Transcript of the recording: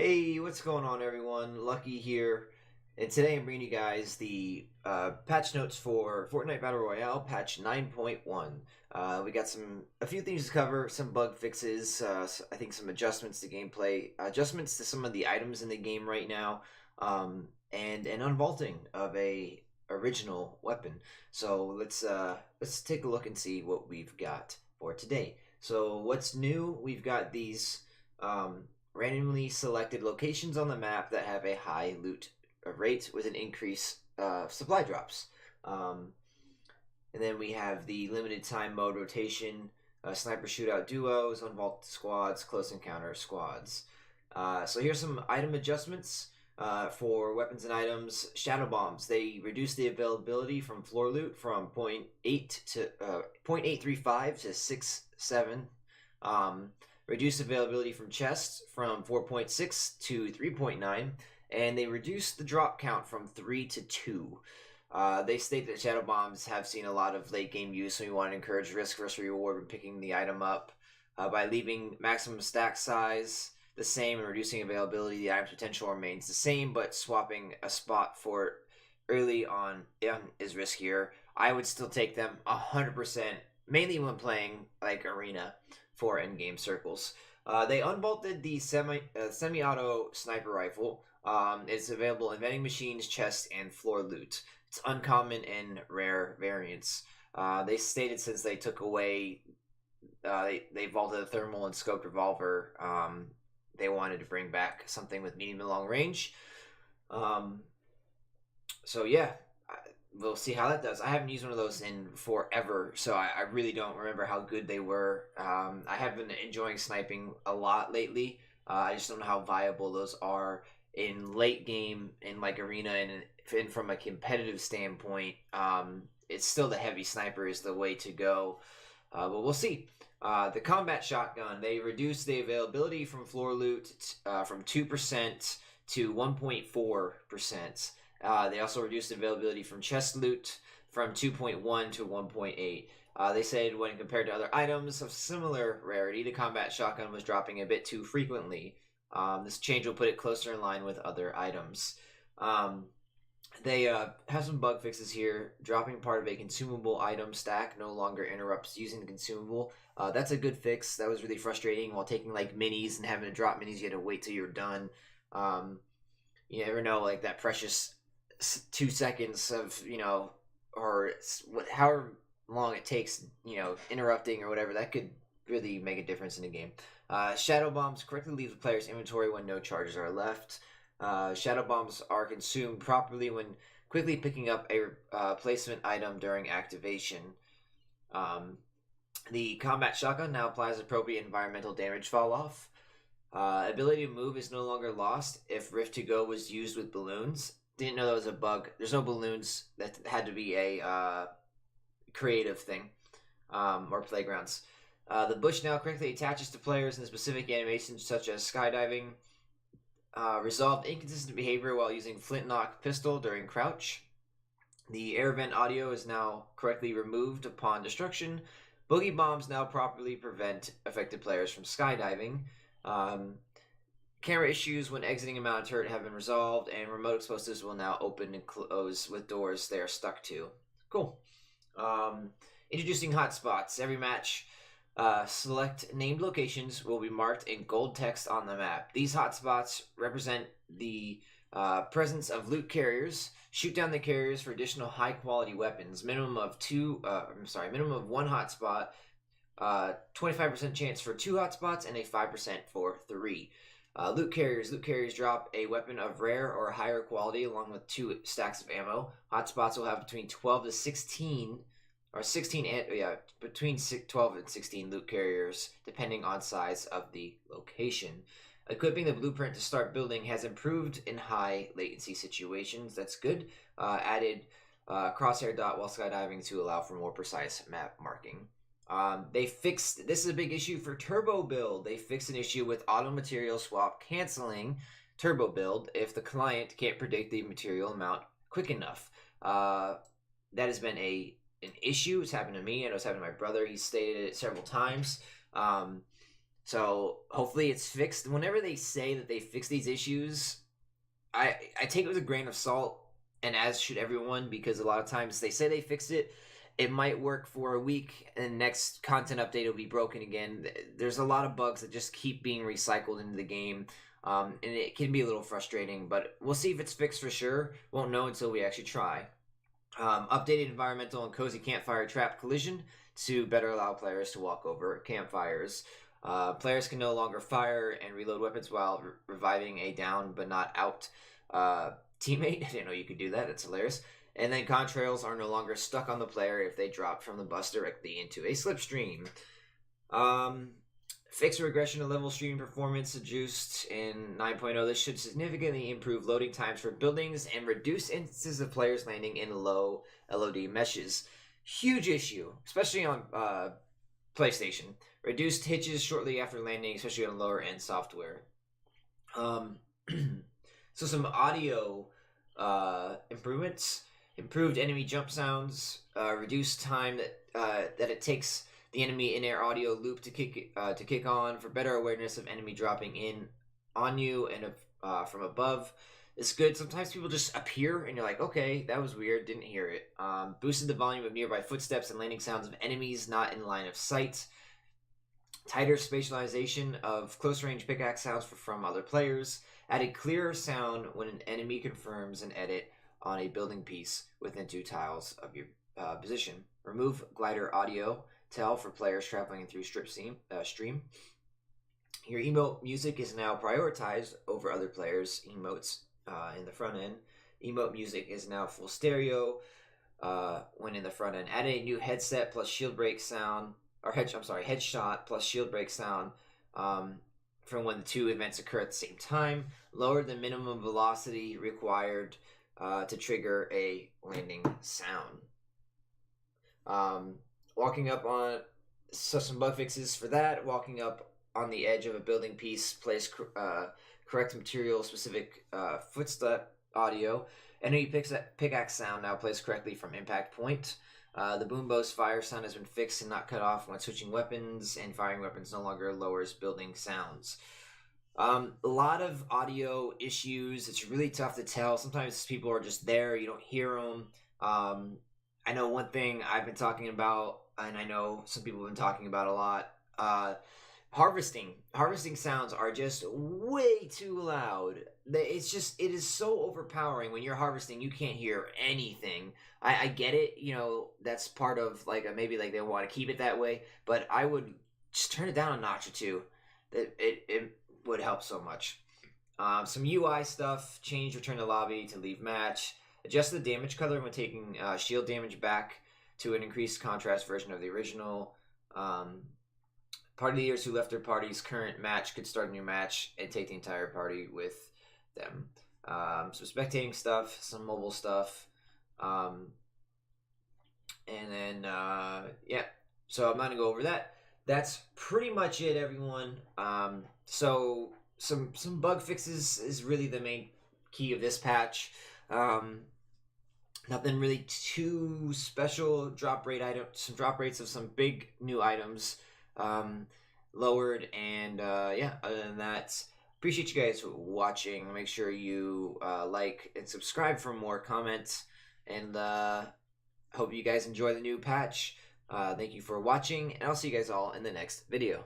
Hey, what's going on, everyone? Lucky here, and today I'm bringing you guys the patch notes for Fortnite Battle Royale, patch 9.1. We got a few things to cover, some bug fixes, I think some adjustments to gameplay, adjustments to some of the items in the game right now, and an unvaulting of a original weapon. So let's take a look and see what we've got for today. So what's new? We've got these. Randomly selected locations on the map that have a high loot rate with an increase supply drops. Um, and then we have the limited time mode rotation, sniper shootout duos, unvaulted squads, close encounter squads. So here's some item adjustments for weapons and items. Shadow bombs, they reduce the availability from floor loot from 0.835 to 6.7. Reduce availability from chests from 4.6 to 3.9, and they reduced the drop count from 3 to 2. They state that shadow bombs have seen a lot of late game use, so we want to encourage risk versus reward when picking the item up. By leaving maximum stack size the same and reducing availability, the item's potential remains the same, but swapping a spot for it early on is riskier. I would still take them 100%, mainly when playing like Arena for endgame circles. They unbolted the semi-auto sniper rifle. It's available in vending machines, chests, and floor loot. It's uncommon and rare variants. They stated since they took away, they vaulted a thermal and scoped revolver. They wanted to bring back something with medium and long range. So yeah, we'll see how that does. I haven't used one of those in forever, so I really don't remember how good they were. I have been enjoying sniping a lot lately. I just don't know how viable those are in late game in like arena and from a competitive standpoint. It's still the heavy sniper is the way to go, but we'll see. The combat shotgun, they reduced the availability from floor loot from 2% to 1.4%. They also reduced availability from chest loot from 2.1 to 1.8. They said when compared to other items of similar rarity, the combat shotgun was dropping a bit too frequently. This change will put it closer in line with other items. They have some bug fixes here. Dropping part of a consumable item stack no longer interrupts using the consumable. That's a good fix. That was really frustrating while taking like minis and having to drop minis. You had to wait till you're done. You never know, like that precious 2 seconds of or however long it takes, interrupting or whatever, that could really make a difference in the game. Shadow bombs correctly leave the player's inventory when no charges are left. Shadow bombs are consumed properly when quickly picking up a placement item during activation. The combat shotgun now applies appropriate environmental damage fall off. Ability to move is no longer lost if Rift to Go was used with balloons. Didn't know that was a bug. There's no balloons. That had to be a creative thing or playgrounds. The bush now correctly attaches to players in specific animations such as skydiving. Resolved inconsistent behavior while using flintlock pistol during crouch. The air vent audio is now correctly removed upon destruction. Boogie bombs now properly prevent affected players from skydiving. Camera issues when exiting a mounted turret have been resolved, and remote explosives will now open and close with doors they are stuck to. Cool. Introducing hotspots. Every match, select named locations will be marked in gold text on the map. These hotspots represent the presence of loot carriers. Shoot down the carriers for additional high-quality weapons. Minimum of one hotspot. 25% chance for 2 hotspots and a 5% for 3. Loot carriers. Loot carriers drop a weapon of rare or higher quality along with 2 stacks of ammo. Hotspots will have between 12 to 16, or 16 and between 12 and 16 loot carriers, depending on size of the location. Equipping the blueprint to start building has improved in high latency situations. That's good. Added crosshair dot while skydiving to allow for more precise map marking. They fixed, this is a big issue for turbo build. They fixed an issue with auto material swap canceling turbo build if the client can't predict the material amount quick enough. That has been an issue. It's happened to me. I know it's happened to my brother. He stated it several times. So hopefully it's fixed. Whenever they say that they fix these issues, I take it with a grain of salt, and as should everyone, because a lot of times they say they fixed it. It might work for a week, and next content update will be broken again. There's a lot of bugs that just keep being recycled into the game, and it can be a little frustrating. But we'll see if it's fixed for sure. Won't know until we actually try. Updated environmental and cozy campfire trap collision to better allow players to walk over campfires. Players can no longer fire and reload weapons while reviving a down but not out teammate. I didn't know you could do that. That's hilarious. And then contrails are no longer stuck on the player if they drop from the bus directly into a slipstream. Fixed regression of level streaming performance adjust in 9.0. This should significantly improve loading times for buildings and reduce instances of players landing in low LOD meshes. Huge issue, especially on PlayStation. Reduced hitches shortly after landing, especially on lower end software. So some audio improvements. Improved enemy jump sounds. Reduced time that it takes the enemy in-air audio loop to kick on for better awareness of enemy dropping in on you and from above. It's good. Sometimes people just appear and you're like, okay, that was weird, didn't hear it. Boosted the volume of nearby footsteps and landing sounds of enemies not in line of sight. Tighter spatialization of close-range pickaxe sounds from other players. Added clearer sound when an enemy confirms an edit on a building piece within 2 tiles of your position. Remove glider audio tell for players traveling through stream. Your emote music is now prioritized over other players' emotes in the front end. Emote music is now full stereo when in the front end. Add a new headset plus shield break sound, or headshot plus shield break sound from when the 2 events occur at the same time. Lower the minimum velocity required to trigger a landing sound. Walking up on, so some bug fixes for that. Walking up on the edge of a building piece plays correct material specific footstep audio. Enemy pickaxe sound now plays correctly from impact point. The boom bow's fire sound has been fixed and not cut off when switching weapons, and firing weapons no longer lowers building sounds. A lot of audio issues. It's really tough to tell. Sometimes people are just there, you don't hear them. I know one thing I've been talking about, and I know some people have been talking about a lot. Harvesting sounds are just way too loud. It is so overpowering. When you're harvesting, you can't hear anything. I get it, that's part of maybe they want to keep it that way, but I would just turn it down a notch or two. It would help so much. Some UI stuff: change return to lobby to leave match. Adjust the damage color when taking shield damage back to an increased contrast version of the original. Party leaders who left their party's current match could start a new match and take the entire party with them. Some spectating stuff, some mobile stuff. And then, so I'm not going to go over that. That's pretty much it, everyone. So some bug fixes is really the main key of this patch. Nothing really too special. Some drop rates of some big new items lowered, and other than that, appreciate you guys watching. Make sure you like and subscribe for more comments, and hope you guys enjoy the new patch. Thank you for watching, and I'll see you guys all in the next video.